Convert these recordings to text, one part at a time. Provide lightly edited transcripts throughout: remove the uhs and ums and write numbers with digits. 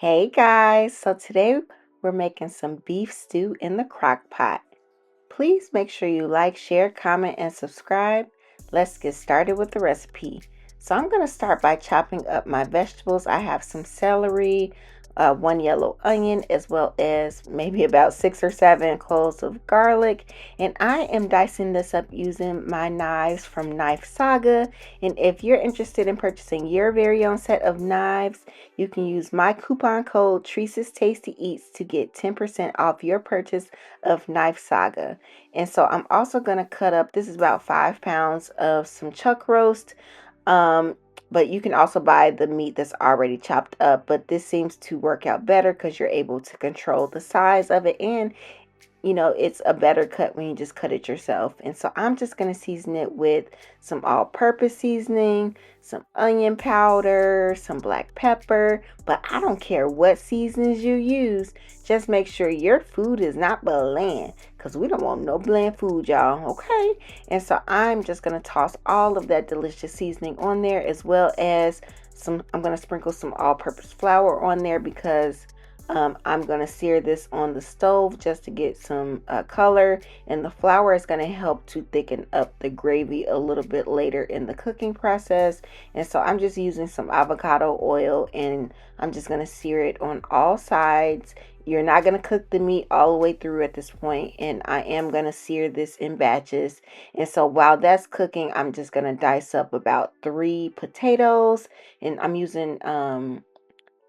Hey guys, so today we're making some beef stew in the crock pot. Please make sure you like, share, comment, and subscribe. Let's get started with the recipe. So I'm going to start by chopping up my vegetables. I have some celery, one yellow onion, as well as maybe about 6 or 7 cloves of garlic. And I am dicing this up using my knives from Knife Saga. And if you're interested in purchasing your very own set of knives, you can use my coupon code Teresa's Tasty Eats to get 10% off your purchase of Knife Saga. And so I'm also going to cut up, this is about 5 pounds of some chuck roast. Um, but you can also buy the meat that's already chopped up. But this seems to work out better because you're able to control the size of it, and it's a better cut when you just cut it yourself. And so I'm just going to season it with some all-purpose seasoning, some onion powder, some black pepper. But I don't care what seasonings you use. Just make sure your food is not bland, because we don't want no bland food, y'all. Okay? And so I'm just going to toss all of that delicious seasoning on there, as well as I'm going to sprinkle some all-purpose flour on there because I'm going to sear this on the stove just to get some color, and the flour is going to help to thicken up the gravy a little bit later in the cooking process. And so I'm just using some avocado oil, and I'm just going to sear it on all sides. You're not going to cook the meat all the way through at this point, and I am going to sear this in batches. And so while that's cooking, I'm just going to dice up about 3 potatoes, and I'm using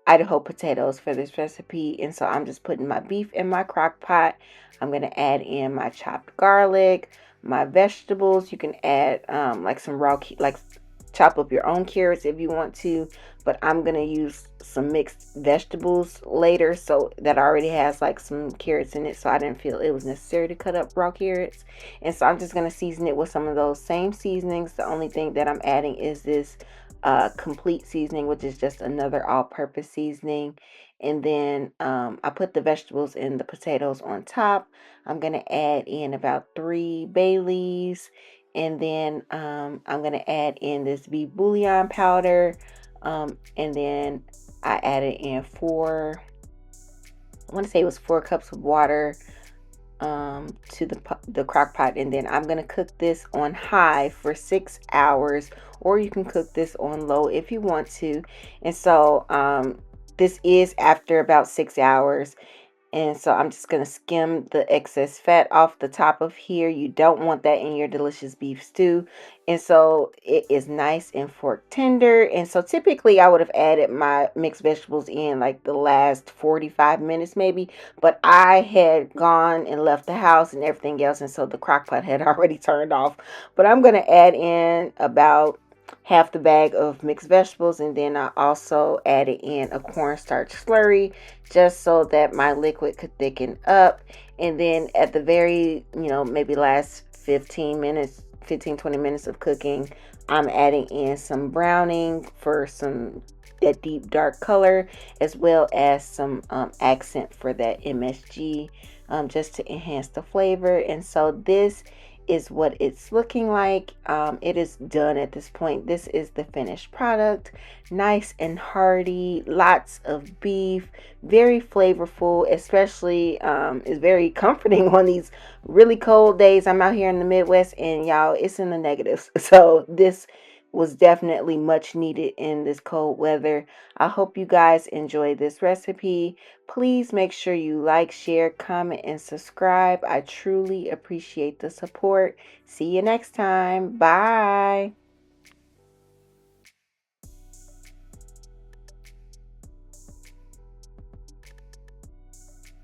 Idaho potatoes for this recipe. And so I'm just putting my beef in my crock pot. I'm going to add in my chopped garlic, my vegetables. You can add like some like chop up your own carrots if you want to, but I'm going to use some mixed vegetables later, so that already has like some carrots in it, so I didn't feel it was necessary to cut up raw carrots. And so I'm just going to season it with some of those same seasonings. The only thing that I'm adding is this complete seasoning, which is just another all-purpose seasoning. And then I put the vegetables and the potatoes on top. I'm going to add in about 3 bay leaves, and then I'm going to add in this beef bouillon powder, and then I added in I want to say it was 4 cups of water to the crock pot. And then I'm going to cook this on high for 6 hours, or you can cook this on low if you want to. And so this is after about 6 hours. And so I'm just going to skim the excess fat off the top of here. You don't want that in your delicious beef stew. And so it is nice and fork tender. And so typically I would have added my mixed vegetables in like the last 45 minutes maybe. But I had gone and left the house and everything else. And so the crock pot had already turned off. But I'm going to add in about half the bag of mixed vegetables, and then I also added in a cornstarch slurry just so that my liquid could thicken up. And then at the very, maybe last 20 minutes of cooking, I'm adding in some browning for some that deep dark color, as well as some accent for that MSG, just to enhance the flavor. And so this is what it's looking like. It is done at this point. This is the finished product. Nice and hearty, lots of beef, very flavorful, especially is very comforting on these really cold days. I'm out here in the Midwest, and y'all, it's in the negatives. So this was definitely much needed in this cold weather. I hope you guys enjoy this recipe. Please make sure you like, share, comment, and subscribe. I truly appreciate the support. See you next time. Bye.